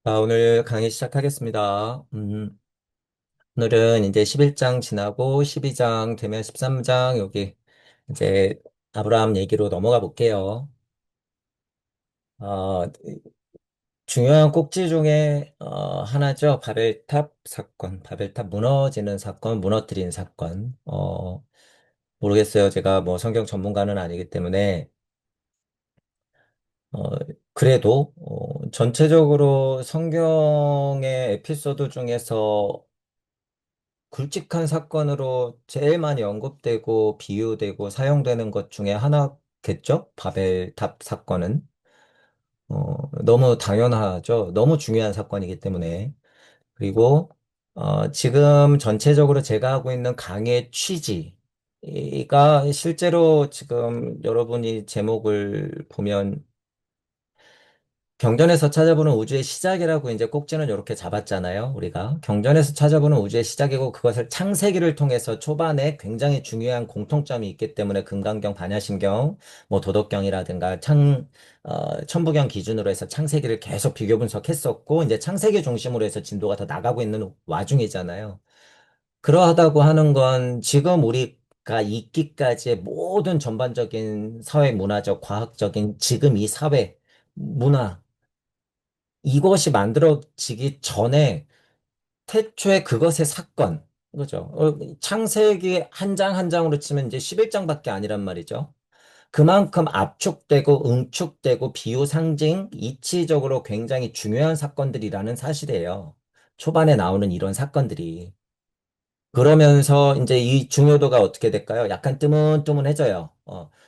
오늘 강의 시작하겠습니다. 오늘은 이제 11장 지나고 12장 되면 13장 여기 이제 아브라함 얘기로 넘어가 볼게요. 어, 중요한 꼭지 중에 하나죠. 바벨탑 사건, 바벨탑 무너지는 사건, 무너뜨린 사건. 모르겠어요. 제가 뭐 성경 전문가는 아니기 때문에 어, 그래도 전체적으로 성경의 에피소드 중에서 굵직한 사건으로 제일 많이 언급되고 비유되고 사용되는 것 중에 하나겠죠? 바벨탑 사건은. 너무 당연하죠. 너무 중요한 사건이기 때문에. 그리고, 지금 전체적으로 제가 하고 있는 강의 취지가 실제로 지금 여러분이 제목을 보면 경전에서 찾아보는 우주의 시작이라고 이제 꼭지는 이렇게 잡았잖아요. 우리가 경전에서 찾아보는 우주의 시작이고 그것을 창세기를 통해서 초반에 굉장히 중요한 공통점이 있기 때문에 금강경, 반야심경, 뭐 도덕경이라든가 천부경 기준으로 해서 창세기를 계속 비교 분석했었고 이제 창세기 중심으로 해서 진도가 더 나가고 있는 와중이잖아요. 그러하다고 하는 건 지금 우리가 있기까지의 모든 전반적인 사회 문화적, 과학적인 지금 이 사회 문화 이것이 만들어지기 전에 태초에 그것의 사건, 그죠? 창세기 한 장 한 장으로 치면 이제 11장밖에 아니란 말이죠. 그만큼 압축되고 응축되고 비유 상징 이치적으로 굉장히 중요한 사건들이라는 사실이에요. 초반에 나오는 이런 사건들이. 그러면서 이제 이 중요도가 어떻게 될까요? 약간 뜨문뜨문해져요.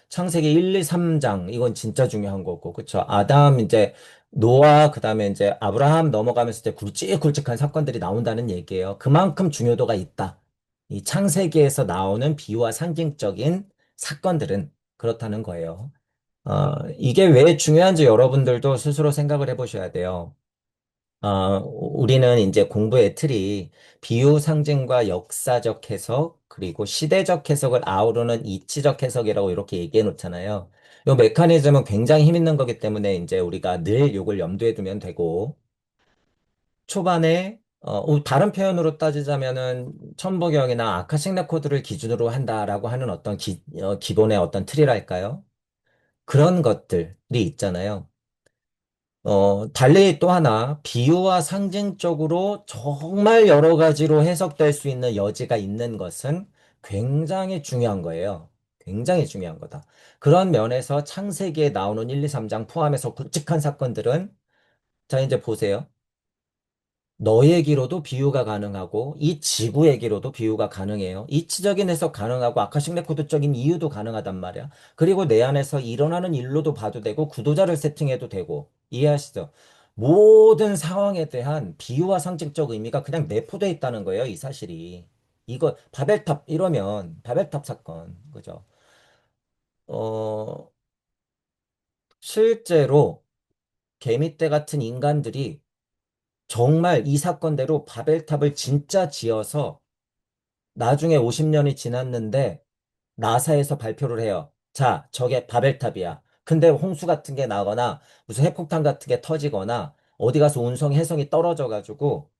창세기 1, 2, 3장 이건 진짜 중요한 거고, 그쵸? 아담 이제 노아 그다음에 이제 아브라함 넘어가면서 이제 굵직굵직한 사건들이 나온다는 얘기예요. 그만큼 중요도가 있다. 이 창세기에서 나오는 비유와 상징적인 사건들은 그렇다는 거예요. 이게 왜 중요한지 여러분들도 스스로 생각을 해보셔야 돼요. 우리는 이제 공부의 틀이 비유 상징과 역사적 해석, 그리고 시대적 해석을 아우르는 이치적 해석이라고 이렇게 얘기해 놓잖아요. 이 메커니즘은 굉장히 힘 있는 거기 때문에 이제 우리가 늘 이걸 염두에 두면 되고, 초반에, 다른 표현으로 따지자면은 천부경이나 아카식 레코드를 기준으로 한다라고 하는 어떤 기본의 어떤 틀이랄까요? 그런 것들이 있잖아요. 달리 또 하나, 비유와 상징적으로 정말 여러 가지로 해석될 수 있는 여지가 있는 것은 굉장히 중요한 거예요. 굉장히 중요한 거다. 그런 면에서 창세기에 나오는 1, 2, 3장 포함해서 굵직한 사건들은, 자, 이제 보세요. 너에게로도 비유가 가능하고 이 지구에게로도 비유가 가능해요. 이치적인 해석 가능하고 아카식 레코드적인 이유도 가능하단 말이야. 그리고 내 안에서 일어나는 일로도 봐도 되고 구도자를 세팅해도 되고 이해하시죠? 모든 상황에 대한 비유와 상징적 의미가 그냥 내포되어 있다는 거예요, 이 사실이. 이거 바벨탑 이러면 바벨탑 사건 그죠? 어, 실제로 개미떼 같은 인간들이 정말 이 사건대로 바벨탑을 진짜 지어서 나중에 50년이 지났는데 나사에서 발표를 해요. 자, 저게 바벨탑이야. 근데 홍수 같은 게 나거나 무슨 핵폭탄 같은 게 터지거나 어디 가서 운성 해성이 떨어져 가지고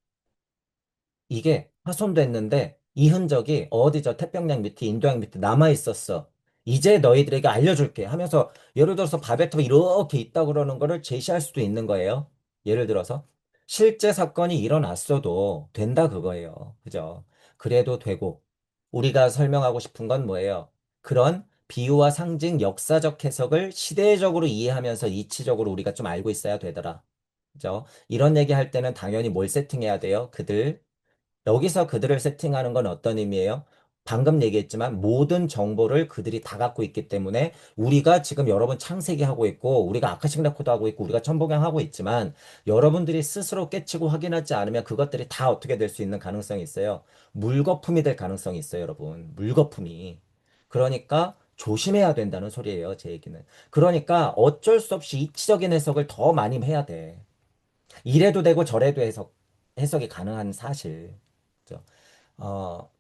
이게 파손됐는데 이 흔적이 어디 저 태평양 밑에 인도양 밑에 남아 있었어. 이제 너희들에게 알려줄게 하면서 예를 들어서 바벨탑이 이렇게 있다 그러는 거를 제시할 수도 있는 거예요. 예를 들어서 실제 사건이 일어났어도 된다 그거예요. 그죠? 그래도 되고 우리가 설명하고 싶은 건 뭐예요? 그런 비유와 상징 역사적 해석을 시대적으로 이해하면서 이치적으로 우리가 좀 알고 있어야 되더라. 그죠? 이런 얘기 할 때는 당연히 뭘 세팅해야 돼요? 여기서 그들을 세팅하는 건 어떤 의미예요? 방금 얘기했지만 모든 정보를 그들이 다 갖고 있기 때문에 우리가 지금 여러분 창세기 하고 있고 우리가 아카식 레코드 하고 있고 우리가 천복경 하고 있지만 여러분들이 스스로 깨치고 확인하지 않으면 그것들이 다 어떻게 될 수 있는 가능성이 있어요. 물거품이 될 가능성이 있어요, 여러분. 물거품이. 그러니까 조심해야 된다는 소리예요, 제 얘기는. 그러니까 어쩔 수 없이 이치적인 해석을 더 많이 해야 돼. 이래도 되고 저래도 해석이 가능한 사실. 그죠? 어,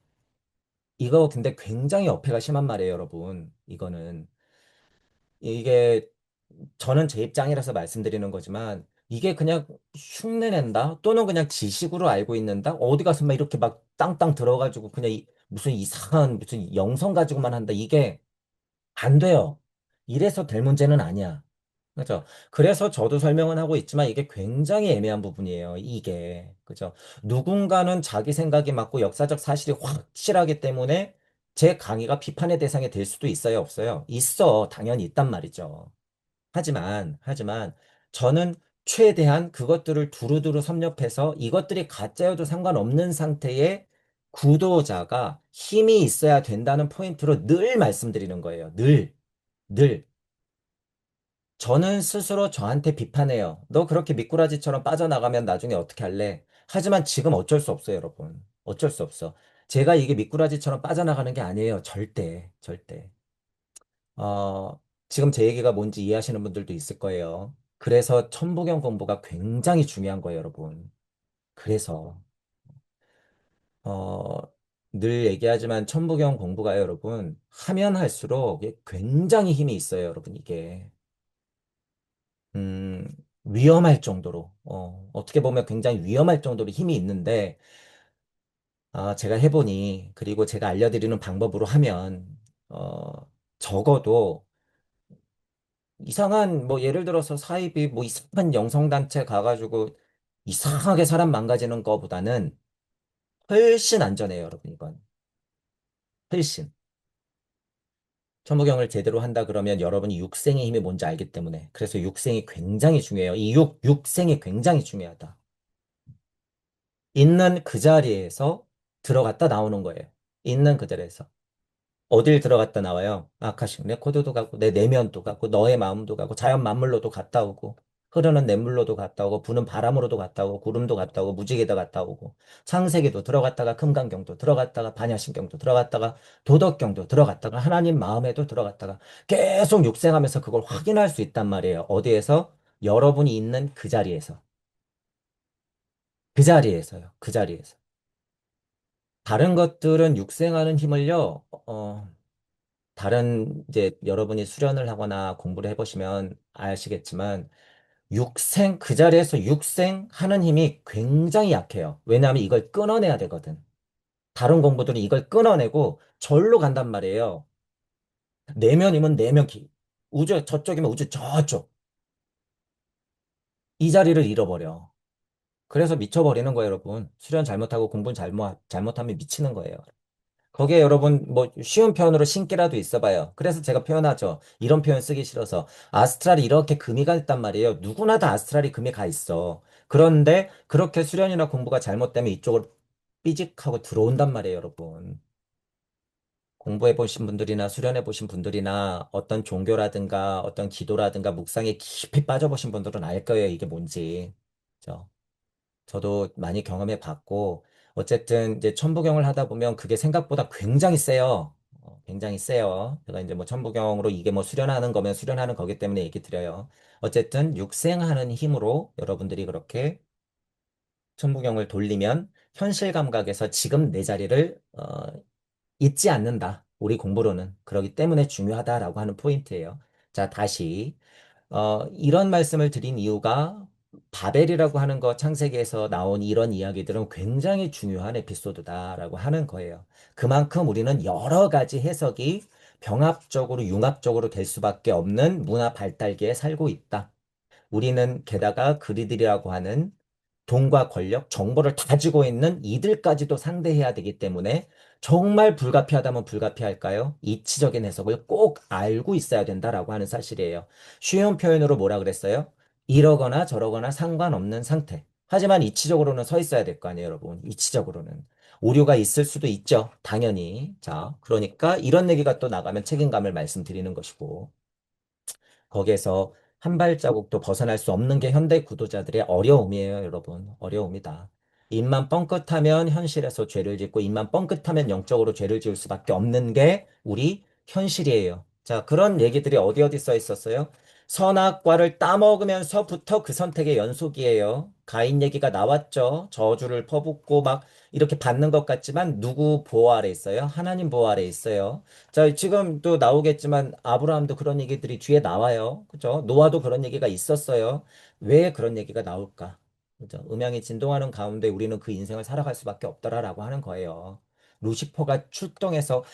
이거 근데 굉장히 어폐가 심한 말이에요, 여러분. 이거는. 이게 저는 제 입장이라서 말씀드리는 거지만 이게 그냥 흉내낸다? 또는 그냥 지식으로 알고 있는다? 어디 가서 막 이렇게 막 땅땅 들어가지고 그냥 무슨 이상한 무슨 영성 가지고만 한다? 이게 안 돼요. 이래서 될 문제는 아니야. 그죠? 그래서 저도 설명은 하고 있지만 이게 굉장히 애매한 부분이에요. 이게. 그죠? 누군가는 자기 생각이 맞고 역사적 사실이 확실하기 때문에 제 강의가 비판의 대상이 될 수도 있어요, 없어요? 있어. 당연히 있단 말이죠. 하지만 저는 최대한 그것들을 두루두루 섭렵해서 이것들이 가짜여도 상관없는 상태의 구도자가 힘이 있어야 된다는 포인트로 늘 말씀드리는 거예요. 늘. 저는 스스로 저한테 비판해요. 너 그렇게 미꾸라지처럼 빠져나가면 나중에 어떻게 할래? 하지만 지금 어쩔 수 없어요, 여러분. 어쩔 수 없어. 제가 이게 미꾸라지처럼 빠져나가는 게 아니에요. 절대, 절대. 어, 지금 제 얘기가 뭔지 이해하시는 분들도 있을 거예요. 그래서 천부경 공부가 굉장히 중요한 거예요, 여러분. 그래서, 어, 늘 얘기하지만 천부경 공부가 여러분, 하면 할수록 이게 굉장히 힘이 있어요, 여러분, 이게. 음, 위험할 정도로, 어떻게 보면 굉장히 위험할 정도로 힘이 있는데, 제가 해보니, 그리고 제가 알려드리는 방법으로 하면, 어, 적어도 이상한, 뭐, 예를 들어서 사입이 뭐 이상한 영성단체 가가지고 이상하게 사람 망가지는 거보다는 훨씬 안전해요, 여러분, 이건. 훨씬. 천부경을 제대로 한다 그러면 여러분이 육생의 힘이 뭔지 알기 때문에. 그래서 육생이 굉장히 중요해요. 육생이 굉장히 중요하다. 있는 그 자리에서 들어갔다 나오는 거예요. 있는 그 자리에서. 어딜 들어갔다 나와요? 아카식 레코드도 가고, 내 내면도 가고, 너의 마음도 가고, 자연 만물로도 갔다 오고, 흐르는 냇물로도 갔다 오고, 부는 바람으로도 갔다 오고, 구름도 갔다 오고, 무지개도 갔다 오고, 창세기도 들어갔다가 금강경도 들어갔다가, 반야신경도 들어갔다가, 도덕경도 들어갔다가, 하나님 마음에도 들어갔다가, 계속 육생하면서 그걸 확인할 수 있단 말이에요. 어디에서? 여러분이 있는 그 자리에서. 그 자리에서요. 그 자리에서. 다른 것들은 육생하는 힘을요, 다른 이제 여러분이 수련을 하거나 공부를 해보시면 아시겠지만, 그 자리에서 육생하는 힘이 굉장히 약해요. 왜냐하면 이걸 끊어내야 되거든. 다른 공부들은 이걸 끊어내고 절로 간단 말이에요. 내면이면 내면 저쪽이면 우주 저쪽. 이 자리를 잃어버려. 그래서 미쳐버리는 거예요, 여러분. 수련 잘못하고 공부 잘못하면 미치는 거예요. 거기에 여러분 뭐 쉬운 표현으로 신기라도 있어봐요. 그래서 제가 표현하죠. 이런 표현 쓰기 싫어서 아스트랄이 이렇게 금이 가 있단 말이에요. 누구나 다 아스트랄이 금이 가 있어. 그런데 그렇게 수련이나 공부가 잘못되면 이쪽으로 삐직하고 들어온단 말이에요, 여러분. 공부해 보신 분들이나 수련해 보신 분들이나 어떤 종교라든가 어떤 기도라든가 묵상에 깊이 빠져보신 분들은 알 거예요, 이게 뭔지. 그죠? 저도 많이 경험해 봤고, 어쨌든 이제 천부경을 하다 보면 그게 생각보다 굉장히 세요. 굉장히 세요. 제가 이제 뭐 천부경으로 이게 뭐 수련하는 거면 수련하는 거기 때문에 얘기 드려요. 어쨌든 육생하는 힘으로 여러분들이 그렇게 천부경을 돌리면 현실 감각에서 지금 내 자리를 잊지 않는다. 우리 공부로는. 그러기 때문에 중요하다라고 하는 포인트예요. 자, 다시. 이런 말씀을 드린 이유가 바벨이라고 하는 거 창세기에서 나온 이런 이야기들은 굉장히 중요한 에피소드다라고 하는 거예요. 그만큼 우리는 여러 가지 해석이 병합적으로 융합적으로 될 수밖에 없는 문화 발달기에 살고 있다. 우리는 게다가 그리들이라고 하는 돈과 권력, 정보를 다 가지고 있는 이들까지도 상대해야 되기 때문에 정말 불가피하다면 불가피할까요? 이치적인 해석을 꼭 알고 있어야 된다라고 하는 사실이에요. 쉬운 표현으로 뭐라 그랬어요? 이러거나 저러거나 상관없는 상태. 하지만 이치적으로는 서 있어야 될 거 아니에요, 여러분. 이치적으로는. 오류가 있을 수도 있죠. 당연히. 자, 그러니까 이런 얘기가 또 나가면 책임감을 말씀드리는 것이고. 거기에서 한 발자국도 벗어날 수 없는 게 현대 구도자들의 어려움이에요, 여러분. 어려움이다. 입만 뻥끗하면 현실에서 죄를 짓고 입만 뻥끗하면 영적으로 죄를 지을 수밖에 없는 게 우리 현실이에요. 자, 그런 얘기들이 어디 어디 써 있었어요? 선악과를 따먹으면서부터 그 선택의 연속이에요. 가인 얘기가 나왔죠. 저주를 퍼붓고 막 이렇게 받는 것 같지만 누구 보호 아래 있어요? 하나님 보호 아래 있어요. 자, 지금 또 나오겠지만 아브라함도 그런 얘기들이 뒤에 나와요. 그죠? 노아도 그런 얘기가 있었어요. 왜 그런 얘기가 나올까? 그죠? 음양이 진동하는 가운데 우리는 그 인생을 살아갈 수밖에 없더라라고 하는 거예요. 루시퍼가 출동해서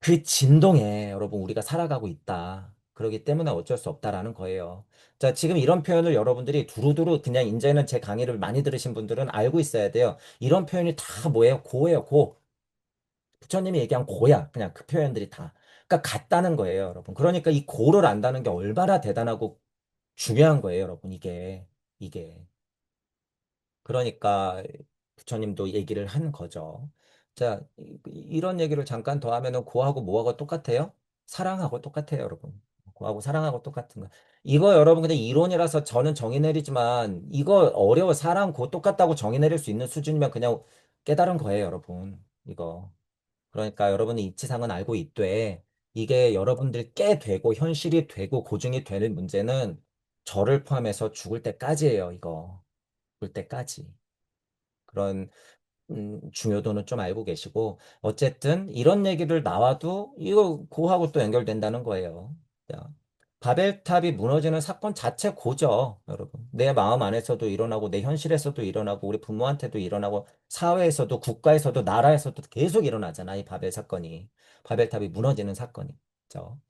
그 진동에 여러분 우리가 살아가고 있다. 그렇기 때문에 어쩔 수 없다라는 거예요. 자, 지금 이런 표현을 여러분들이 두루두루 그냥 이제는 제 강의를 많이 들으신 분들은 알고 있어야 돼요. 이런 표현이 다 뭐예요? 고예요, 고. 부처님이 얘기한 고야. 그냥 그 표현들이 다. 그러니까 같다는 거예요, 여러분. 그러니까 이 고를 안다는 게 얼마나 대단하고 중요한 거예요, 여러분. 이게. 그러니까 부처님도 얘기를 한 거죠. 자, 이런 얘기를 잠깐 더 하면은 고하고 뭐하고 똑같아요? 사랑하고 똑같아요, 여러분. 고하고 사랑하고 똑같은 거. 이거 여러분 근데 이론이라서 저는 정의 내리지만 이거 어려워. 사랑 고 똑같다고 정의 내릴 수 있는 수준이면 그냥 깨달은 거예요, 여러분. 이거. 그러니까 여러분이 이치상은 알고 있되 이게 여러분들 깨 되고 현실이 되고 고증이 되는 문제는 저를 포함해서 죽을 때까지예요, 이거. 죽을 때까지. 그런 중요도는 좀 알고 계시고 어쨌든 이런 얘기를 나와도 이거 고하고 또 연결된다는 거예요. 자, 바벨탑이 무너지는 사건 자체 고죠, 여러분. 내 마음 안에서도 일어나고 내 현실에서도 일어나고 우리 부모한테도 일어나고 사회에서도 국가에서도 나라에서도 계속 일어나잖아, 이 바벨 사건이. 바벨탑이 무너지는 사건이. 그죠?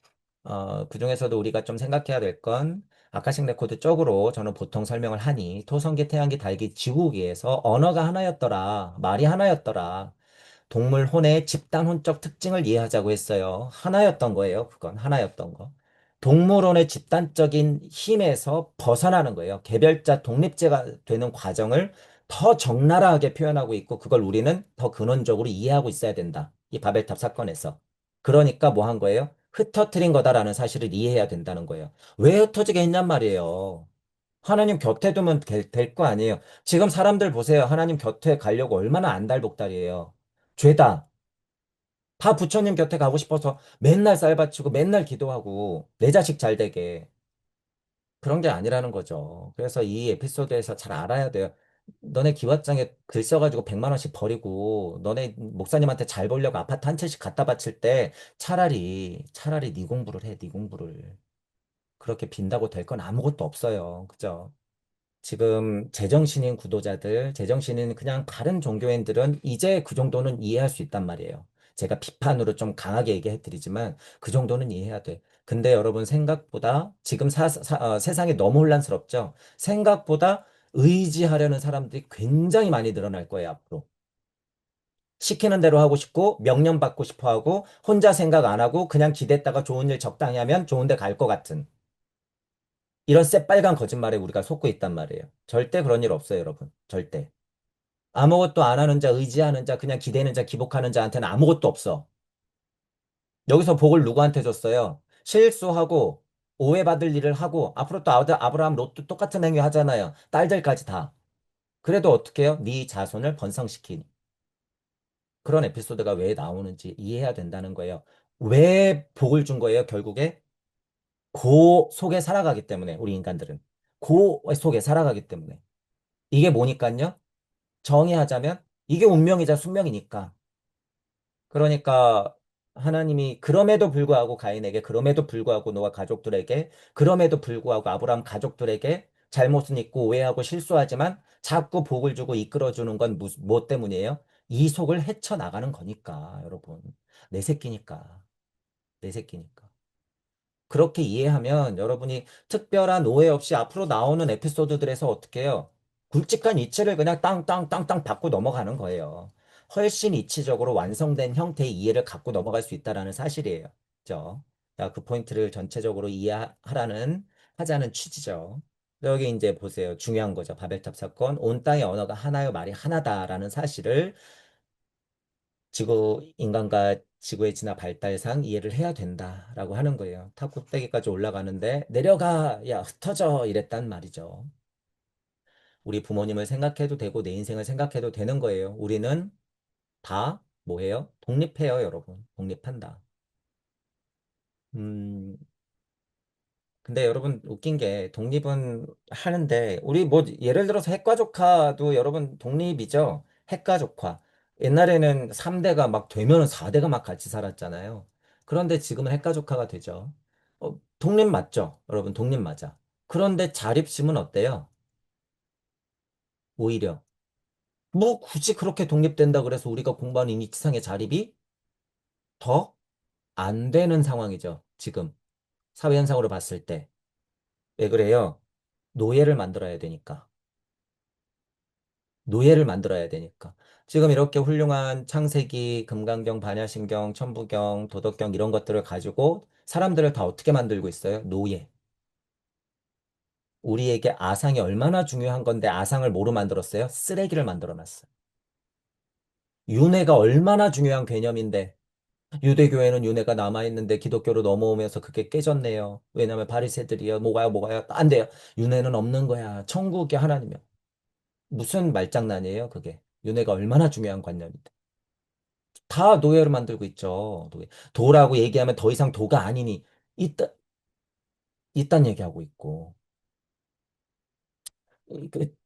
그중에서도 우리가 좀 생각해야 될 건 아카식 레코드 쪽으로 저는 보통 설명을 하니 토성기, 태양기, 달기, 지구기에서 언어가 하나였더라. 말이 하나였더라. 동물 혼의 집단 혼적 특징을 이해하자고 했어요. 하나였던 거예요. 그건 하나였던 거. 동물혼의 집단적인 힘에서 벗어나는 거예요. 개별자 독립제가 되는 과정을 더 적나라하게 표현하고 있고 그걸 우리는 더 근원적으로 이해하고 있어야 된다. 이 바벨탑 사건에서. 그러니까 뭐 한 거예요? 흩어뜨린 거다라는 사실을 이해해야 된다는 거예요. 왜 흩어지게 했냔 말이에요. 하나님 곁에 두면 될 거 아니에요. 지금 사람들 보세요. 하나님 곁에 가려고 얼마나 안달복달이에요. 죄다. 다 부처님 곁에 가고 싶어서 맨날 쌀 바치고 맨날 기도하고 내 자식 잘 되게. 그런 게 아니라는 거죠. 그래서 이 에피소드에서 잘 알아야 돼요. 너네 기왓장에 글 써가지고 100만 원씩 버리고 너네 목사님한테 잘 보려고 아파트 한 채씩 갖다 바칠 때 차라리 네 공부를 해, 네 공부를. 그렇게 빈다고 될 건 아무것도 없어요. 그죠? 지금 제정신인 구도자들, 제정신인 그냥 다른 종교인들은 이제 그 정도는 이해할 수 있단 말이에요. 제가 비판으로 좀 강하게 얘기해 드리지만 그 정도는 이해해야 돼. 근데 여러분 생각보다 지금 세상이 너무 혼란스럽죠? 생각보다 의지하려는 사람들이 굉장히 많이 늘어날 거예요, 앞으로. 시키는 대로 하고 싶고 명령 받고 싶어 하고 혼자 생각 안 하고 그냥 기댔다가 좋은 일 적당히 하면 좋은 데 갈 것 같은 이런 새빨간 거짓말에 우리가 속고 있단 말이에요. 절대 그런 일 없어요, 여러분. 절대. 아무것도 안 하는 자, 의지하는 자, 그냥 기대는 자, 기복하는 자한테는 아무것도 없어. 여기서 복을 누구한테 줬어요? 실수하고 오해받을 일을 하고 앞으로 또 아브라함 롯도 똑같은 행위 하잖아요. 딸들까지 다. 그래도 어떻게 해요? 네 자손을 번성시키니. 그런 에피소드가 왜 나오는지 이해해야 된다는 거예요. 왜 복을 준 거예요, 결국에? 고 속에 살아가기 때문에, 우리 인간들은. 고 속에 살아가기 때문에. 이게 뭐니까요? 정의하자면 이게 운명이자 숙명이니까. 그러니까 하나님이 그럼에도 불구하고 가인에게, 그럼에도 불구하고 노아 가족들에게, 그럼에도 불구하고 아브라함 가족들에게 잘못은 있고 오해하고 실수하지만 자꾸 복을 주고 이끌어주는 건 뭐 때문이에요? 이 속을 헤쳐나가는 거니까, 여러분. 내 새끼니까. 내 새끼니까. 그렇게 이해하면 여러분이 특별한 오해 없이 앞으로 나오는 에피소드들에서 어떻게 해요? 굵직한 이치를 그냥 땅땅땅땅 받고 넘어가는 거예요. 훨씬 이치적으로 완성된 형태의 이해를 갖고 넘어갈 수 있다는 사실이에요. 그죠? 자, 그 포인트를 전체적으로 하자는 취지죠. 여기 이제 보세요. 중요한 거죠. 바벨탑 사건. 온 땅의 언어가 하나요, 말이 하나다라는 사실을 인간과 지구의 진화 발달상 이해를 해야 된다라고 하는 거예요. 탑 꼭대기까지 올라가는데 내려가, 야, 흩어져 이랬단 말이죠. 우리 부모님을 생각해도 되고 내 인생을 생각해도 되는 거예요. 우리는 다 뭐예요? 독립해요, 여러분. 독립한다. 음, 근데 여러분 웃긴 게 독립은 하는데 우리 뭐 예를 들어서 핵가족화도 여러분 독립이죠. 핵가족화. 옛날에는 3대가 막 되면은 4대가 막 같이 살았잖아요. 그런데 지금은 핵가족화가 되죠. 독립 맞죠? 여러분 독립 맞아. 그런데 자립심은 어때요? 오히려 뭐 굳이 그렇게 독립된다 그래서 우리가 공부하는 이 지상의 자립이 더 안 되는 상황이죠. 지금 사회 현상으로 봤을 때. 왜 그래요? 노예를 만들어야 되니까. 노예를 만들어야 되니까. 지금 이렇게 훌륭한 창세기, 금강경, 반야신경, 천부경, 도덕경 이런 것들을 가지고 사람들을 다 어떻게 만들고 있어요? 노예. 우리에게 아상이 얼마나 중요한 건데 아상을 뭐로 만들었어요? 쓰레기를 만들어 놨어요. 윤회가 얼마나 중요한 개념인데 유대교회는 윤회가 남아있는데 기독교로 넘어오면서 그게 깨졌네요. 왜냐면 바리새들이요. 뭐가요? 안 돼요. 윤회는 없는 거야. 천국이 하나님이요. 무슨 말장난이에요, 그게. 윤회가 얼마나 중요한 관념인데. 다 노예로 만들고 있죠. 노예. 도라고 얘기하면 더 이상 도가 아니니 이딴 얘기하고 있고.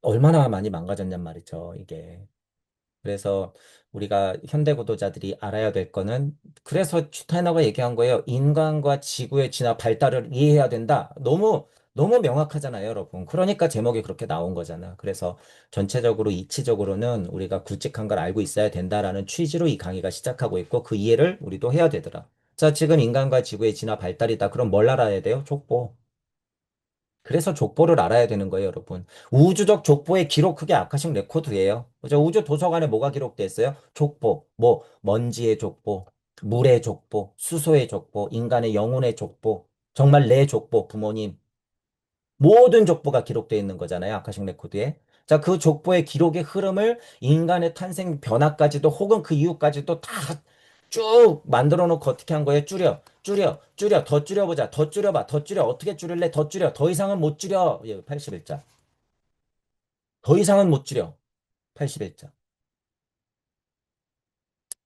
얼마나 많이 망가졌냔 말이죠, 이게. 그래서 우리가 현대구도자들이 알아야 될 거는 그래서 슈타이너가 얘기한 거예요. 인간과 지구의 진화 발달을 이해해야 된다. 너무 명확하잖아요, 여러분. 그러니까 제목이 그렇게 나온 거잖아. 그래서 전체적으로 이치적으로는 우리가 굵직한 걸 알고 있어야 된다라는 취지로 이 강의가 시작하고 있고 그 이해를 우리도 해야 되더라. 자, 지금 인간과 지구의 진화 발달이다. 그럼 뭘 알아야 돼요? 족보. 그래서 족보를 알아야 되는 거예요, 여러분. 우주적 족보의 기록, 그게 아카식 레코드예요. 그죠? 우주 도서관에 뭐가 기록돼 있어요? 족보. 뭐, 먼지의 족보, 물의 족보, 수소의 족보, 인간의 영혼의 족보, 정말 내 족보, 부모님. 모든 족보가 기록되어 있는 거잖아요. 아카식 레코드에. 자, 그 족보의 기록의 흐름을 인간의 탄생 변화까지도 혹은 그 이후까지도 다 쭉 만들어 놓고 어떻게 한 거예요? 줄여. 더 줄여보자. 더 줄여봐. 더 줄여. 어떻게 줄일래? 더 줄여. 더 이상은 못 줄여. 예, 81자. 더 이상은 못 줄여. 81자.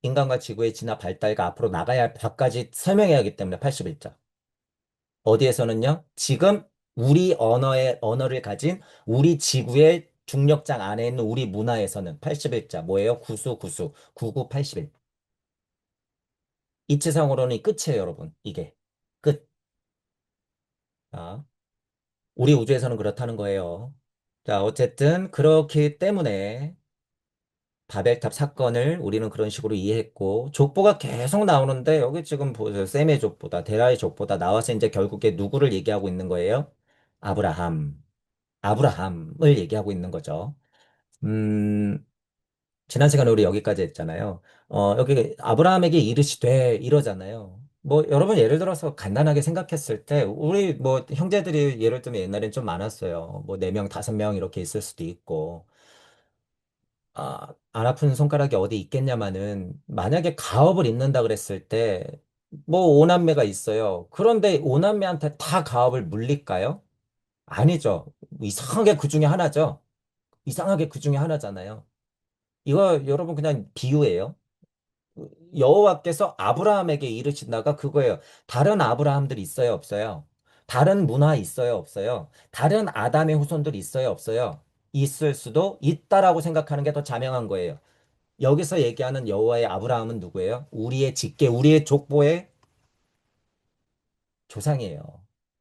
인간과 지구의 진화 발달과 앞으로 나가야 할 바까지 설명해야 하기 때문에 81자. 어디에서는요? 지금 우리 언어를 가진 우리 지구의 중력장 안에 있는 우리 문화에서는 81자 뭐예요? 구수 9981. 이치상으로는 끝이에요, 여러분. 이게 끝. 자, 우리 우주에서는 그렇다는 거예요. 자, 어쨌든 그렇기 때문에 바벨탑 사건을 우리는 그런 식으로 이해했고 족보가 계속 나오는데 여기 지금 보세요. 셈의 족보다 데라의 족보다 나와서 이제 결국에 누구를 얘기하고 있는 거예요? 아브라함. 아브라함을 얘기하고 있는 거죠. 음, 지난 시간에 우리 여기까지 했잖아요. 여기 아브라함에게 이르시되 이러잖아요. 뭐 여러분 예를 들어서 간단하게 생각했을 때 우리 뭐 형제들이 예를 들면 옛날엔 좀 많았어요. 뭐 4명, 5명 이렇게 있을 수도 있고 안 아픈 손가락이 어디 있겠냐마는 만약에 가업을 입는다 그랬을 때 뭐 오남매가 있어요. 그런데 오남매한테 다 가업을 물릴까요? 아니죠. 이상하게 그 중에 하나죠. 이상하게 그 중에 하나잖아요. 이거 여러분 그냥 비유예요. 여호와께서 아브라함에게 이르신다가 그거예요. 다른 아브라함들 있어요, 없어요? 다른 문화 있어요, 없어요? 다른 아담의 후손들 있어요, 없어요? 있을 수도 있다라고 생각하는 게 더 자명한 거예요. 여기서 얘기하는 여호와의 아브라함은 누구예요? 우리의 직계, 우리의 족보의 조상이에요.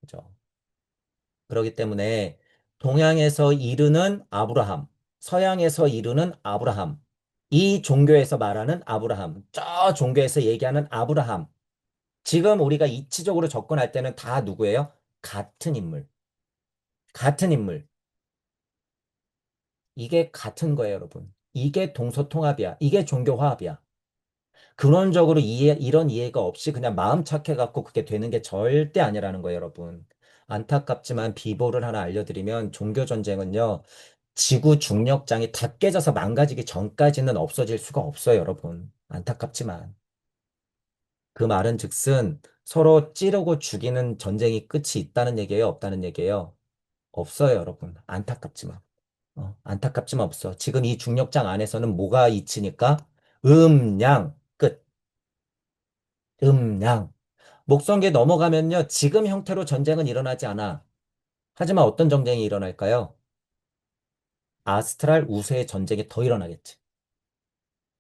그죠? 그렇기 때문에 동양에서 이르는 아브라함, 서양에서 이르는 아브라함, 이 종교에서 말하는 아브라함, 저 종교에서 얘기하는 아브라함, 지금 우리가 이치적으로 접근할 때는 다 누구예요? 같은 인물. 같은 인물. 이게 같은 거예요, 여러분. 이게 동서통합이야. 이게 종교화합이야. 근원적으로 이런 이해가 없이 그냥 마음 착해갖고 그게 되는 게 절대 아니라는 거예요, 여러분. 안타깝지만 비보를 하나 알려드리면 종교전쟁은요, 지구 중력장이 다 깨져서 망가지기 전까지는 없어질 수가 없어요, 여러분. 안타깝지만. 그 말은 즉슨 서로 찌르고 죽이는 전쟁이 끝이 있다는 얘기예요, 없다는 얘기예요? 없어요, 여러분. 안타깝지만. 안타깝지만 없어. 지금 이 중력장 안에서는 뭐가 이치니까? 음양, 끝. 음양. 목성기 넘어가면요. 지금 형태로 전쟁은 일어나지 않아. 하지만 어떤 전쟁이 일어날까요? 아스트랄 우세의 전쟁이 더 일어나겠지.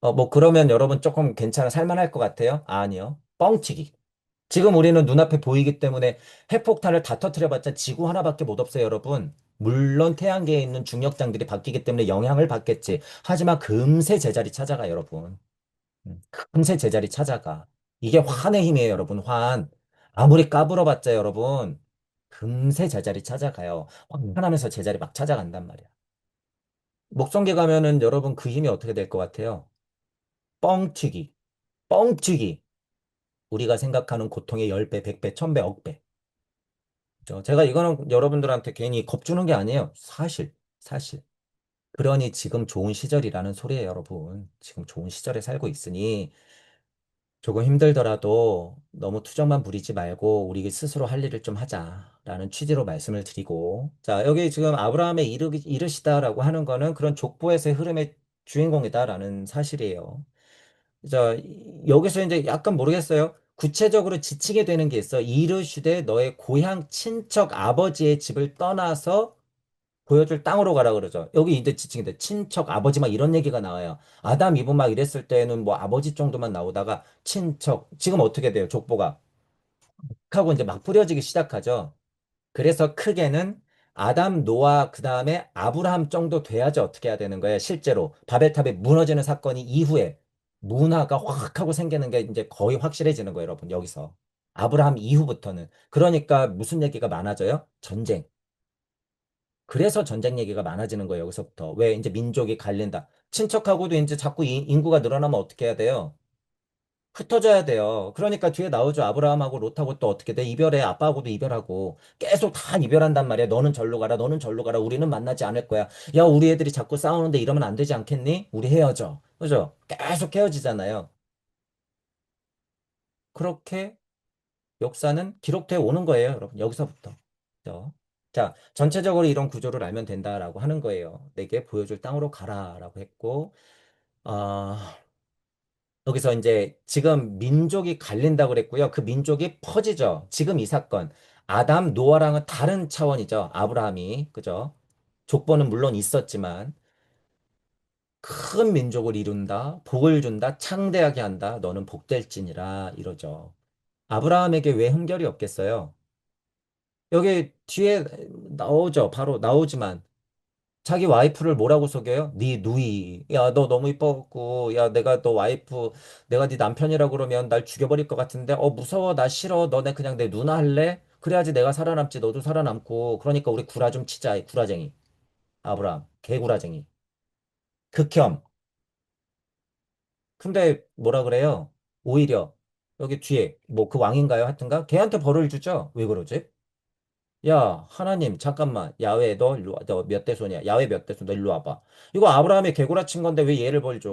뭐 그러면 여러분 조금 괜찮아 살만할 것 같아요? 아니요. 뻥치기. 지금 우리는 눈앞에 보이기 때문에 핵폭탄을 다 터트려봤자 지구 하나밖에 못 없어요, 여러분. 물론 태양계에 있는 중력장들이 바뀌기 때문에 영향을 받겠지. 하지만 금세 제자리 찾아가, 여러분. 금세 제자리 찾아가. 이게 환의 힘이에요, 여러분. 환. 아무리 까불어봤자, 여러분. 금세 제자리 찾아가요. 환하면서 제자리 막 찾아간단 말이야. 목성계 가면은 여러분 그 힘이 어떻게 될 것 같아요? 뻥튀기. 뻥튀기. 우리가 생각하는 고통의 10배, 100배, 1000배, 억배. 제가 이거는 여러분들한테 괜히 겁주는 게 아니에요. 사실, 사실. 그러니 지금 좋은 시절이라는 소리예요, 여러분. 지금 좋은 시절에 살고 있으니 조금 힘들더라도 너무 투정만 부리지 말고 우리 스스로 할 일을 좀 하자라는 취지로 말씀을 드리고 자, 여기 지금 아브라함의 이르시다라고 하는 거는 그런 족보에서의 흐름의 주인공이다라는 사실이에요. 자, 여기서 이제 약간 모르겠어요. 구체적으로 지치게 되는 게 있어. 이르시되 너의 고향 친척 아버지의 집을 떠나서 보여줄 땅으로 가라 그러죠. 여기 이제 지칭인데 친척 아버지 막 이런 얘기가 나와요. 아담 이브 막 이랬을 때는 뭐 아버지 정도만 나오다가 친척 지금 어떻게 돼요? 족보가 하고 이제 막 뿌려지기 시작하죠. 그래서 크게는 아담 노아 그다음에 아브라함 정도 돼야지 어떻게 해야 되는 거예요? 실제로 바벨탑이 무너지는 사건이 이후에 문화가 확 하고 생기는 게 이제 거의 확실해지는 거예요, 여러분. 여기서 아브라함 이후부터는 그러니까 무슨 얘기가 많아져요? 전쟁. 그래서 전쟁 얘기가 많아지는 거예요, 여기서부터. 왜 이제 민족이 갈린다. 친척하고도 이제 자꾸 인구가 늘어나면 어떻게 해야 돼요? 흩어져야 돼요. 그러니까 뒤에 나오죠. 아브라함하고 롯하고 또 어떻게 돼? 이별해. 아빠하고도 이별하고. 계속 다 이별한단 말이야. 너는 절로 가라. 너는 절로 가라. 우리는 만나지 않을 거야. 야, 우리 애들이 자꾸 싸우는데 이러면 안 되지 않겠니? 우리 헤어져. 그죠? 계속 헤어지잖아요. 그렇게 역사는 기록되어 오는 거예요, 여러분. 여기서부터. 그죠? 자, 전체적으로 이런 구조를 알면 된다라고 하는 거예요. 내게 보여줄 땅으로 가라라고 했고, 아, 여기서 이제 지금 민족이 갈린다고 그랬고요. 그 민족이 퍼지죠. 지금 이 사건. 아담, 노아랑은 다른 차원이죠. 아브라함이. 그죠? 족보는 물론 있었지만 큰 민족을 이룬다. 복을 준다. 창대하게 한다. 너는 복될지니라 이러죠. 아브라함에게 왜 흠결이 없겠어요? 여기 뒤에 나오죠. 바로 나오지만 자기 와이프를 뭐라고 속여요? 네 누이. 야, 너 너무 이뻐갖고, 야, 내가 너 와이프, 내가 네 남편이라 그러면 날 죽여버릴 것 같은데, 무서워, 나 싫어. 너네 그냥 내 누나 할래? 그래야지 내가 살아남지, 너도 살아남고. 그러니까 우리 구라 좀 치자, 이 구라쟁이. 아브라함, 개구라쟁이. 극혐. 근데 뭐라 그래요? 오히려 여기 뒤에 뭐 그 왕인가요? 하여튼가? 걔한테 벌을 주죠? 왜 그러지? 야, 하나님, 잠깐만. 야외, 너 일로 와. 너 몇 대손이야? 야외 몇 대손? 너 일로 와봐. 이거 아브라함이 개구라 친 건데 왜 얘를 벌 줘?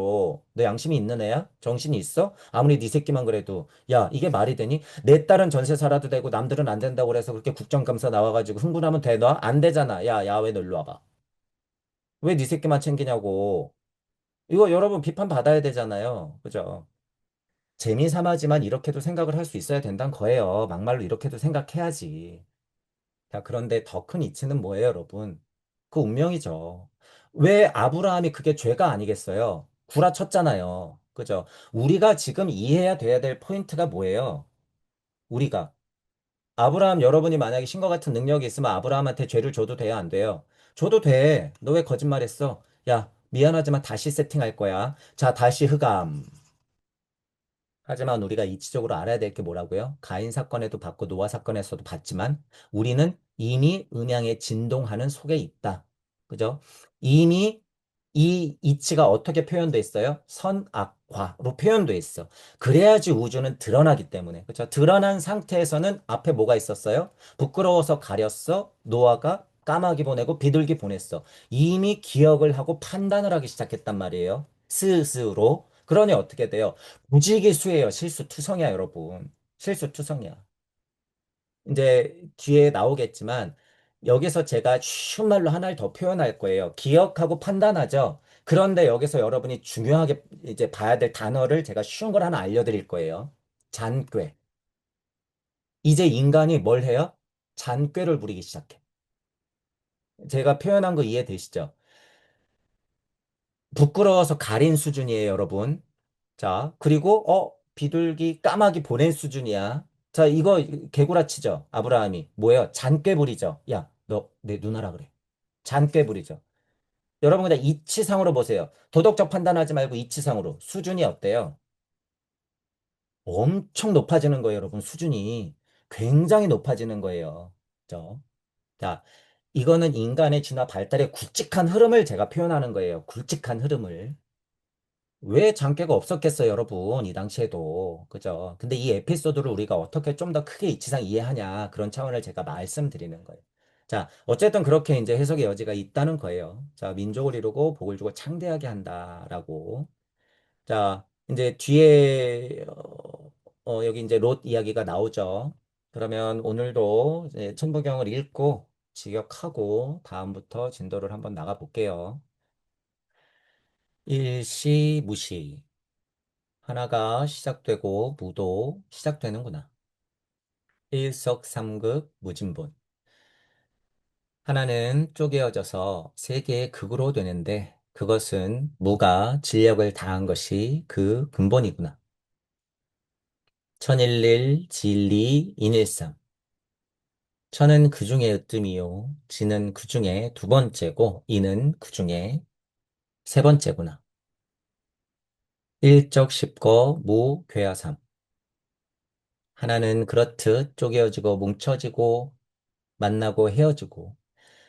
너 양심이 있는 애야? 정신이 있어? 아무리 네 새끼만 그래도. 야, 이게 말이 되니? 내 딸은 전세 살아도 되고 남들은 안 된다고 그래서 그렇게 국정감사 나와가지고 흥분하면 돼, 너? 안 되잖아. 야, 야외 너 일로 와봐. 왜 네 새끼만 챙기냐고. 이거 여러분 비판 받아야 되잖아요. 그죠? 재미 삼아지만 이렇게도 생각을 할 수 있어야 된다는 거예요. 막말로 이렇게도 생각해야지. 자, 그런데 더 큰 이치는 뭐예요, 여러분? 그 운명이죠. 왜 아브라함이 그게 죄가 아니겠어요? 구라쳤잖아요. 그죠? 우리가 지금 이해해야 돼야 될 포인트가 뭐예요? 우리가. 아브라함 여러분이 만약에 신과 같은 능력이 있으면 아브라함한테 죄를 줘도 돼요, 안 돼요? 줘도 돼. 너 왜 거짓말했어? 야, 미안하지만 다시 세팅할 거야. 자, 다시 흑암. 하지만 우리가 이치적으로 알아야 될 게 뭐라고요? 가인 사건에도 봤고 노아 사건에서도 봤지만 우리는 이미 음양에 진동하는 속에 있다. 그죠? 이미 이 이치가 어떻게 표현돼 있어요? 선, 악, 과로 표현돼 있어. 그래야지 우주는 드러나기 때문에. 그죠? 드러난 상태에서는 앞에 뭐가 있었어요? 부끄러워서 가렸어. 노아가 까마귀 보내고 비둘기 보냈어. 이미 기억을 하고 판단을 하기 시작했단 말이에요. 스스로. 그러니 어떻게 돼요? 무지개수예요. 실수투성이야, 여러분. 실수투성이야. 이제 뒤에 나오겠지만 여기서 제가 쉬운 말로 하나를 더 표현할 거예요. 기억하고 판단하죠. 그런데 여기서 여러분이 중요하게 이제 봐야 될 단어를 제가 쉬운 걸 하나 알려드릴 거예요. 잔꾀. 이제 인간이 뭘 해요? 잔꾀를 부리기 시작해. 제가 표현한 거 이해되시죠? 부끄러워서 가린 수준이에요, 여러분. 자, 그리고, 비둘기 까마귀 보낸 수준이야. 자, 이거 개구라치죠? 아브라함이. 뭐예요? 잔꾀 부리죠? 야, 너 내 누나라 그래. 잔꾀 부리죠? 여러분 그냥 이치상으로 보세요. 도덕적 판단하지 말고 이치상으로. 수준이 어때요? 엄청 높아지는 거예요, 여러분. 수준이. 굉장히 높아지는 거예요. 그죠? 자, 이거는 인간의 진화 발달의 굵직한 흐름을 제가 표현하는 거예요. 굵직한 흐름을. 왜 장깨가 없었겠어요, 여러분? 이 당시에도. 그죠? 근데 이 에피소드를 우리가 어떻게 좀 더 크게 이치상 이해하냐. 그런 차원을 제가 말씀드리는 거예요. 자, 어쨌든 그렇게 이제 해석의 여지가 있다는 거예요. 자, 민족을 이루고 복을 주고 창대하게 한다라고. 자, 이제 뒤에, 여기 이제 롯 이야기가 나오죠. 그러면 오늘도 이제 천부경을 읽고 직역하고 다음부터 진도를 한번 나가 볼게요. 일시, 무시. 하나가 시작되고 무도 시작되는구나. 일석삼극 무진본. 하나는 쪼개어져서 세 개의 극으로 되는데 그것은 무가 진력을 다한 것이 그 근본이구나. 천일일, 진리, 인일삼. 천은 그 중에 으뜸이요. 지는 그 중에 두 번째고 이는 그 중에 세 번째구나. 일적 십거 무 괴하삼. 하나는 그렇듯 쪼개어지고 뭉쳐지고 만나고 헤어지고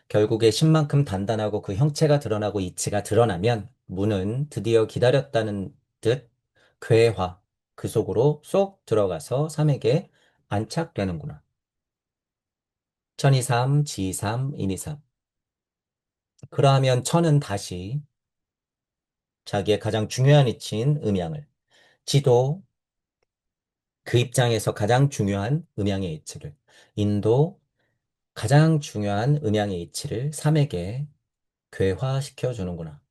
결국에 신만큼 단단하고 그 형체가 드러나고 이치가 드러나면 무는 드디어 기다렸다는 듯 괴화 그 속으로 쏙 들어가서 삼에게 안착되는구나. 천이삼, 지삼, 인이삼. 그러하면 천은 다시 자기의 가장 중요한 이치인 음양을, 지도 그 입장에서 가장 중요한 음양의 이치를, 인도 가장 중요한 음양의 이치를 삼에게 괴화시켜 주는구나.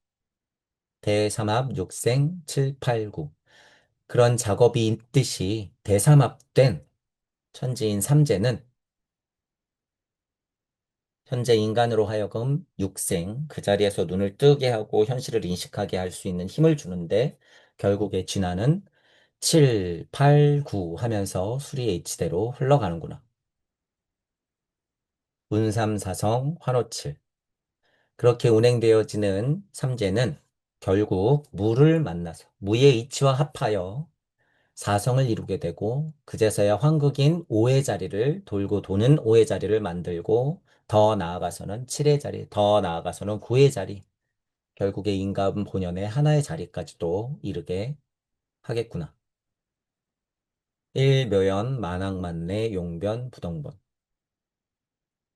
대삼합 육생 7, 8, 9. 그런 작업이 있듯이 대삼합된 천지인 삼재는 현재 인간으로 하여금 육생, 그 자리에서 눈을 뜨게 하고 현실을 인식하게 할 수 있는 힘을 주는데 결국에 진화는 7, 8, 9 하면서 수리의 이치대로 흘러가는구나. 운삼사성 환호칠. 그렇게 운행되어지는 삼재는 결국 무를 만나서 무의 이치와 합하여 사성을 이루게 되고 그제서야 황극인 오의 자리를 돌고 도는 오의 자리를 만들고 더 나아가서는 칠의 자리, 더 나아가서는 구의 자리, 결국에 인간 본연의 하나의 자리까지도 이르게 하겠구나. 일묘연, 만왕만내, 용변, 부동본.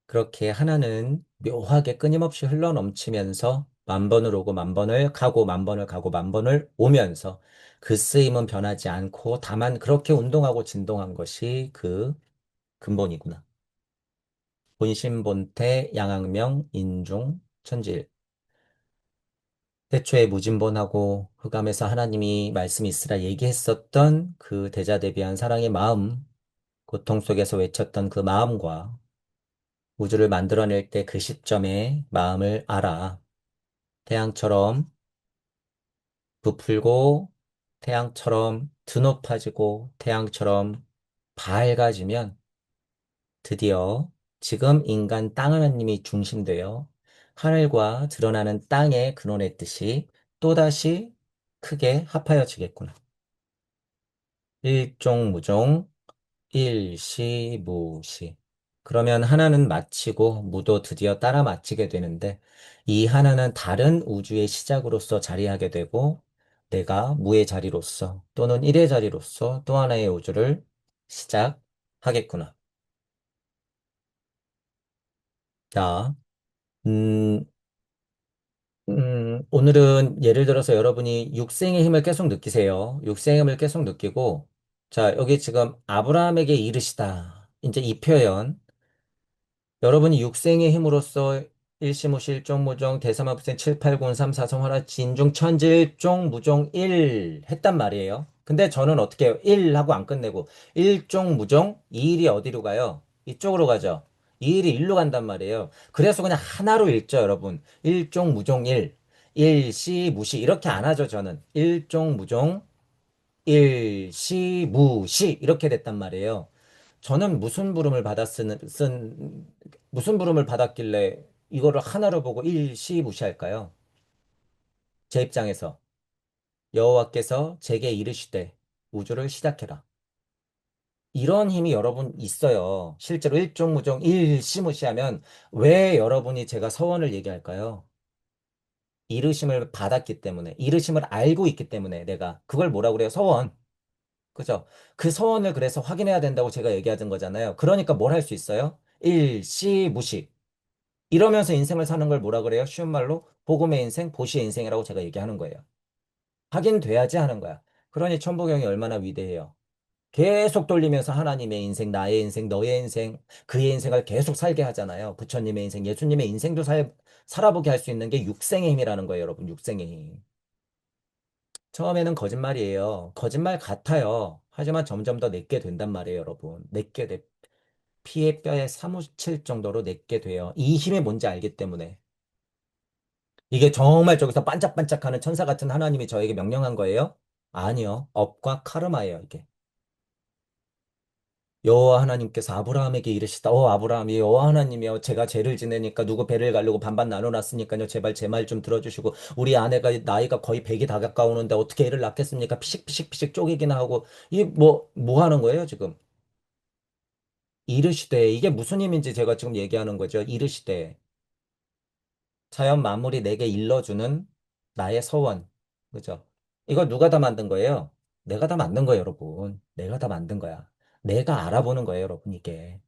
그렇게 하나는 묘하게 끊임없이 흘러넘치면서 만 번을 오고 만 번을 가고 만 번을 가고 만 번을 오면서 그 쓰임은 변하지 않고 다만 그렇게 운동하고 진동한 것이 그 근본이구나. 본심본태, 양악명, 인중, 천지일. 태초에 무진본하고 흑암에서 하나님이 말씀이 있으라 얘기했었던 그 대자대비한 사랑의 마음, 고통 속에서 외쳤던 그 마음과 우주를 만들어낼 때 그 시점에 마음을 알아. 태양처럼 부풀고 태양처럼 드높아지고 태양처럼 밝아지면 드디어 지금 인간 땅 하나님이 중심되어 하늘과 드러나는 땅의 근원의 뜻이 또다시 크게 합하여지겠구나. 일종무종, 일시무시. 그러면 하나는 마치고 무도 드디어 따라 마치게 되는데 이 하나는 다른 우주의 시작으로서 자리하게 되고 내가 무의 자리로서 또는 일의 자리로서 또 하나의 우주를 시작하겠구나. 자, 음, 오늘은 예를 들어서 여러분이 육생의 힘을 계속 느끼세요. 육생의 힘을 계속 느끼고, 자, 여기 지금 아브라함에게 이르시다. 이제 이 표현, 여러분이 육생의 힘으로써 일시무시 일종무종 대삼합생 7, 8, 9, 3, 4성 화라 진중 천지 일종 무종 1 했단 말이에요. 근데 저는 어떻게 해요? 1 하고 안 끝내고 일종무종 이 일이 어디로 가요? 이쪽으로 가죠. 이 일이 일로 간단 말이에요. 그래서 그냥 하나로 읽죠, 여러분. 일종무종 일, 일시무시 이렇게 안 하죠, 저는. 일종무종 일시무시 이렇게 됐단 말이에요. 저는 무슨 부름을 받았길래 이거를 하나로 보고 일시무시할까요? 제 입장에서 여호와께서 제게 이르시되 우주를 시작해라. 이런 힘이 여러분 있어요. 실제로 일종무종 일시무시하면 왜 여러분이 제가 서원을 얘기할까요? 이르심을 받았기 때문에, 이르심을 알고 있기 때문에 내가 그걸 뭐라고 그래요? 서원. 그죠? 그 서원을 그래서 확인해야 된다고 제가 얘기하던 거잖아요. 그러니까 뭘 할 수 있어요? 일시무시. 이러면서 인생을 사는 걸 뭐라 그래요? 쉬운 말로 복음의 인생, 보시의 인생이라고 제가 얘기하는 거예요. 확인돼야지 하는 거야. 그러니 천부경이 얼마나 위대해요. 계속 돌리면서 하나님의 인생, 나의 인생, 너의 인생, 그의 인생을 계속 살게 하잖아요. 부처님의 인생, 예수님의 인생도 살아보게 할 수 있는 게 육생의 힘이라는 거예요, 여러분. 육생의 힘. 처음에는 거짓말이에요. 거짓말 같아요. 하지만 점점 더 내게 된단 말이에요, 여러분. 피에 뼈에 사무칠 정도로 내게 돼요. 이 힘이 뭔지 알기 때문에. 이게 정말 저기서 반짝반짝하는 천사 같은 하나님이 저에게 명령한 거예요? 아니요. 업과 카르마예요, 이게. 여호와 하나님께서 아브라함에게 이르시다. 아브라함이 여호와 하나님이여 제가 죄를 지내니까 누구 배를 가르고 반반 나눠놨으니까요. 제발 제 말 좀 들어주시고 우리 아내가 나이가 거의 100이 다 가까우는데 어떻게 애를 낳겠습니까? 피식피식피식 쪼개기나 하고 이게 뭐 하는 거예요, 지금? 이르시되 이게 무슨 힘인지 제가 지금 얘기하는 거죠. 이르시되 자연 만물이 내게 일러주는 나의 서원. 그죠? 이거 누가 다 만든 거예요? 내가 다 만든 거예요, 여러분. 내가 다 만든 거야. 내가 알아보는 거예요, 여러분, 이게.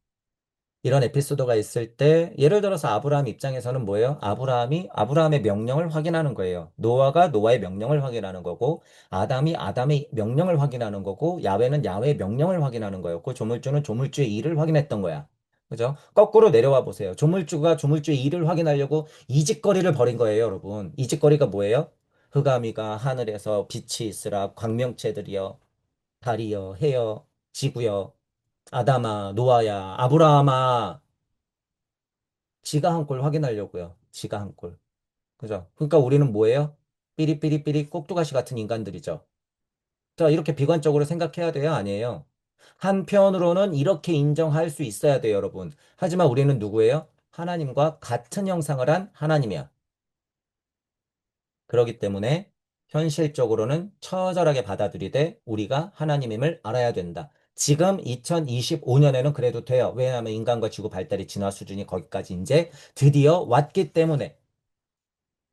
이런 에피소드가 있을 때, 예를 들어서 아브라함 입장에서는 뭐예요? 아브라함이 아브라함의 명령을 확인하는 거예요. 노아가 노아의 명령을 확인하는 거고, 아담이 아담의 명령을 확인하는 거고, 야훼는 야훼의 명령을 확인하는 거였고, 조물주는 조물주의 일을 확인했던 거야. 그죠? 거꾸로 내려와 보세요. 조물주가 조물주의 일을 확인하려고 이직거리를 벌인 거예요, 여러분. 이직거리가 뭐예요? 흑암이가 하늘에서 빛이 있으라 광명체들이여 달이여 해여 지구여 아담아 노아야 아브라함아 지가 한 꼴 확인하려고요. 지가 한 꼴. 그죠? 그러니까 우리는 뭐예요? 삐리삐리삐리 꼭두가시 같은 인간들이죠. 자, 이렇게 비관적으로 생각해야 돼요? 아니에요? 한편으로는 이렇게 인정할 수 있어야 돼요, 여러분. 하지만 우리는 누구예요? 하나님과 같은 형상을 한 하나님이야. 그렇기 때문에 현실적으로는 처절하게 받아들이되 우리가 하나님임을 알아야 된다. 지금 2025년에는 그래도 돼요. 왜냐하면 인간과 지구 발달이 진화 수준이 거기까지 이제 드디어 왔기 때문에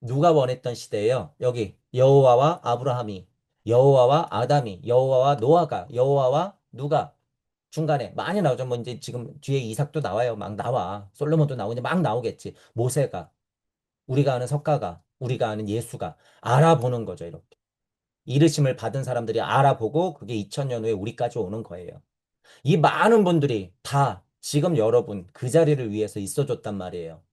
누가 원했던 시대예요? 여기 여호와와 아브라함이, 여호와와 아담이, 여호와와 노아가, 여호와와 누가 중간에 많이 나오죠. 뭐 이제 지금 뒤에 이삭도 나와요. 막 나와. 솔로몬도 나오니 막 나오겠지. 모세가, 우리가 아는 석가가, 우리가 아는 예수가 알아보는 거죠. 이렇게. 이르심을 받은 사람들이 알아보고 그게 2000년 후에 우리까지 오는 거예요. 이 많은 분들이 다 지금 여러분 그 자리를 위해서 있어줬단 말이에요.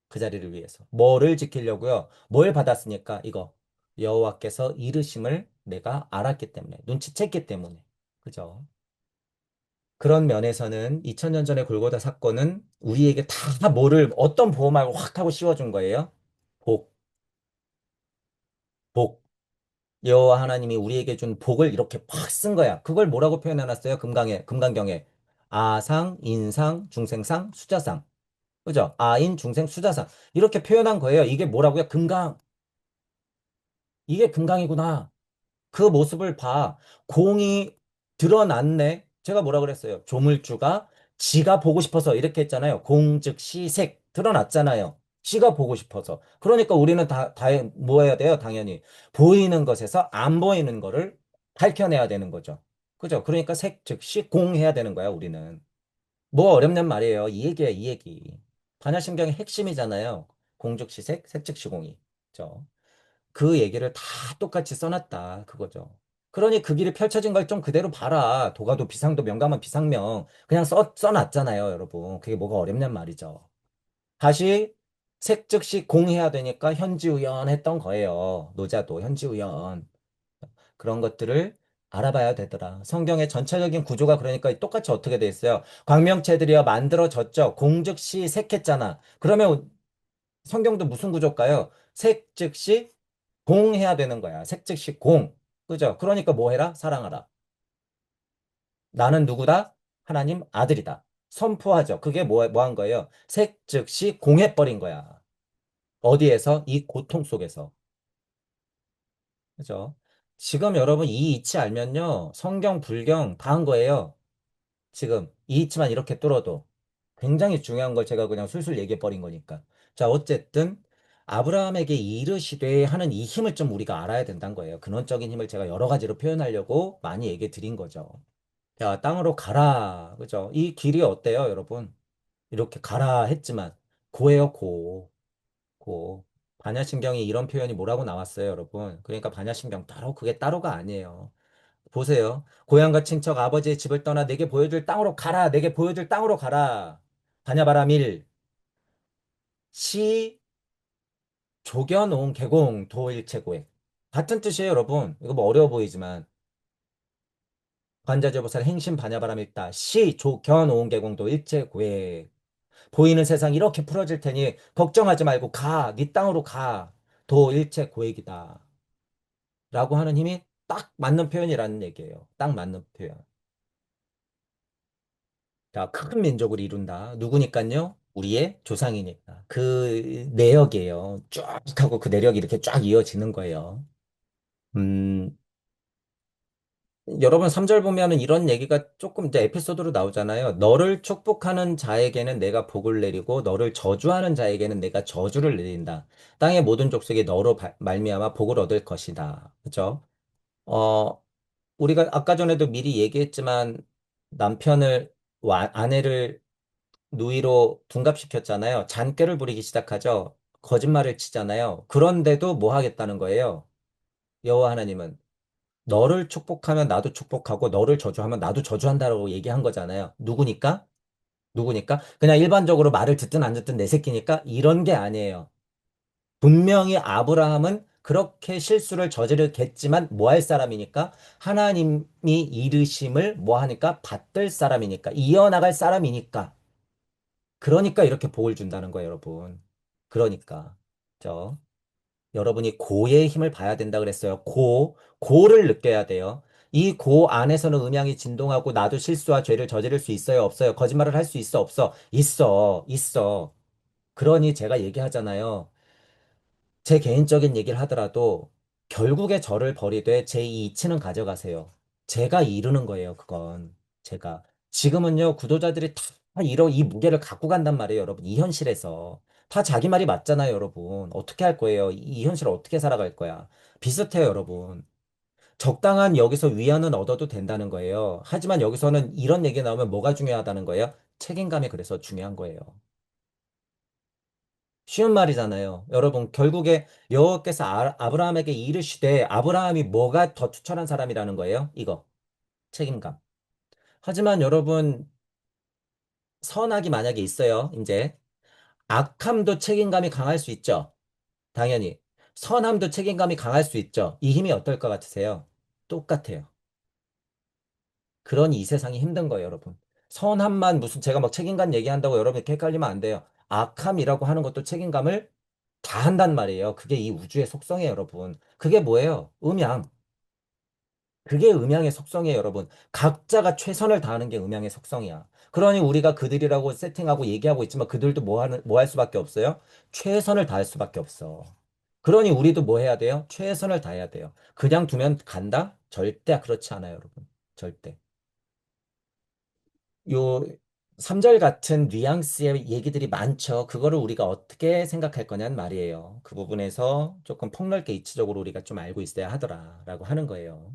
그 자리를 위해서. 뭐를 지키려고요? 뭘 받았으니까 이거. 여호와께서 이르심을 내가 알았기 때문에, 눈치챘기 때문에. 그죠? 그런 면에서는 2000년 전의 골고다 사건은 우리에게 다 뭐를 어떤 보호막을 확 하고 씌워준 거예요? 복, 복. 여호와 하나님이 우리에게 준 복을 이렇게 확 쓴 거야. 그걸 뭐라고 표현해놨어요? 금강경에. 아상, 인상, 중생상, 수자상. 그죠? 아인, 중생, 수자상. 이렇게 표현한 거예요. 이게 뭐라고요? 금강. 이게 금강이구나. 그 모습을 봐. 공이 드러났네. 제가 뭐라 그랬어요? 조물주가 지가 보고 싶어서 이렇게 했잖아요. 공, 즉, 시색. 드러났잖아요. 지가 보고 싶어서. 그러니까 우리는 뭐 해야 돼요? 당연히. 보이는 것에서 안 보이는 거를 밝혀내야 되는 거죠. 그죠? 그러니까 색, 즉, 시, 공 해야 되는 거야, 우리는. 뭐 어렵냔 말이에요. 이 얘기야, 이 얘기. 반야심경의 핵심이잖아요. 공즉 시색, 색즉 시공이. 그죠? 그 얘기를 다 똑같이 써놨다. 그거죠. 그러니 그 길이 펼쳐진 걸 좀 그대로 봐라. 도가도 비상도 명가만 비상명. 그냥 써놨잖아요, 여러분. 그게 뭐가 어렵냔 말이죠. 다시 색즉시 공해야 되니까 현지우연 했던 거예요. 노자도 현지우연. 그런 것들을 알아봐야 되더라. 성경의 전체적인 구조가 그러니까 똑같이 어떻게 돼 있어요? 광명체들이여 만들어졌죠. 공즉시 색했잖아. 그러면 성경도 무슨 구조일까요? 색 즉시 공해야 되는 거야. 색 즉시 공. 그죠? 그러니까 뭐 해라? 사랑하라. 나는 누구다? 하나님 아들이다. 선포하죠. 그게 뭐 한 거예요? 색 즉시 공해버린 거야. 어디에서? 이 고통 속에서. 그죠? 지금 여러분 이 이치 알면요. 성경, 불경 다 한 거예요. 지금 이 이치만 이렇게 뚫어도 굉장히 중요한 걸 제가 그냥 술술 얘기해 버린 거니까. 자, 어쨌든 아브라함에게 이르시되 하는 이 힘을 좀 우리가 알아야 된다는 거예요. 근원적인 힘을 제가 여러 가지로 표현하려고 많이 얘기해 드린 거죠. 자, 땅으로 가라. 그죠? 이 길이 어때요, 여러분? 이렇게 가라 했지만 고예요, 고. 고. 반야신경이 이런 표현이 뭐라고 나왔어요, 여러분? 그러니까 반야신경 따로 그게 따로가 아니에요. 보세요. 고향과 친척 아버지의 집을 떠나 내게 보여줄 땅으로 가라. 내게 보여줄 땅으로 가라. 반야바라밀 시 조견 온 계공 도일체고액. 같은 뜻이에요, 여러분. 이거 뭐 어려워 보이지만 관자재보살 행신 반야바라밀다 시 조견 온 계공 도일체고액. 보이는 세상 이렇게 풀어질 테니 걱정하지 말고 가. 네 땅으로 가. 도일체고액이다. 라고 하는 힘이 딱 맞는 표현이라는 얘기예요. 딱 맞는 표현. 자, 큰 민족을 이룬다. 누구니까요? 우리의 조상이니까. 그 내역이에요. 쫙 하고 그 내력이 이렇게 쫙 이어지는 거예요. 음, 여러분 3절 보면은 이런 얘기가 조금 이제 에피소드로 나오잖아요. 너를 축복하는 자에게는 내가 복을 내리고 너를 저주하는 자에게는 내가 저주를 내린다. 땅의 모든 족속이 너로 말미암아 복을 얻을 것이다. 그죠? 어, 우리가 아까 전에도 미리 얘기했지만 남편을 아내를 누이로 둔갑시켰잖아요. 잔꾀를 부리기 시작하죠. 거짓말을 치잖아요. 그런데도 뭐 하겠다는 거예요? 여호와 하나님은 너를 축복하면 나도 축복하고 너를 저주하면 나도 저주한다라고 얘기한 거잖아요. 누구니까? 누구니까? 그냥 일반적으로 말을 듣든 안 듣든 내 새끼니까 이런 게 아니에요. 분명히 아브라함은 그렇게 실수를 저지르겠지만 뭐 할 사람이니까? 하나님이 이르심을 뭐 하니까? 받들 사람이니까. 이어나갈 사람이니까. 그러니까 이렇게 복을 준다는 거예요, 여러분. 그러니까. 저, 여러분이 고의 힘을 봐야 된다 그랬어요. 고를 느껴야 돼요. 이 고 안에서는 음양이 진동하고 나도 실수와 죄를 저지를 수 있어요, 없어요? 거짓말을 할 수 있어, 없어? 있어, 있어. 그러니 제가 얘기하잖아요. 제 개인적인 얘기를 하더라도 결국에 저를 버리되 제 이 이치는 가져가세요. 제가 이루는 거예요, 그건. 제가. 지금은요, 구도자들이 다 이 무게를 갖고 간단 말이에요, 여러분. 이 현실에서. 다 자기 말이 맞잖아요, 여러분. 어떻게 할 거예요? 이 현실을 어떻게 살아갈 거야? 비슷해요, 여러분. 적당한 여기서 위안은 얻어도 된다는 거예요. 하지만 여기서는 이런 얘기 나오면 뭐가 중요하다는 거예요? 책임감이 그래서 중요한 거예요. 쉬운 말이잖아요. 여러분, 결국에 여호와께서 아브라함에게 이르시되 아브라함이 뭐가 더 추천한 사람이라는 거예요? 이거. 책임감. 하지만 여러분, 선악이 만약에 있어요. 이제 악함도 책임감이 강할 수 있죠. 당연히. 선함도 책임감이 강할 수 있죠. 이 힘이 어떨 것 같으세요? 똑같아요. 그러니 이 세상이 힘든 거예요, 여러분. 선함만 무슨 제가 막 책임감 얘기한다고 여러분 이렇게 헷갈리면 안 돼요. 악함이라고 하는 것도 책임감을 다 한단 말이에요. 그게 이 우주의 속성이에요, 여러분. 그게 뭐예요? 음양. 그게 음양의 속성이에요, 여러분. 각자가 최선을 다하는 게 음양의 속성이야. 그러니 우리가 그들이라고 세팅하고 얘기하고 있지만 그들도 뭐 할 수밖에 없어요? 최선을 다할 수밖에 없어. 그러니 우리도 뭐 해야 돼요? 최선을 다해야 돼요. 그냥 두면 간다? 절대 그렇지 않아요, 여러분. 절대. 요 3절 같은 뉘앙스의 얘기들이 많죠. 그거를 우리가 어떻게 생각할 거냐는 말이에요. 그 부분에서 조금 폭넓게 이치적으로 우리가 좀 알고 있어야 하더라라고 하는 거예요.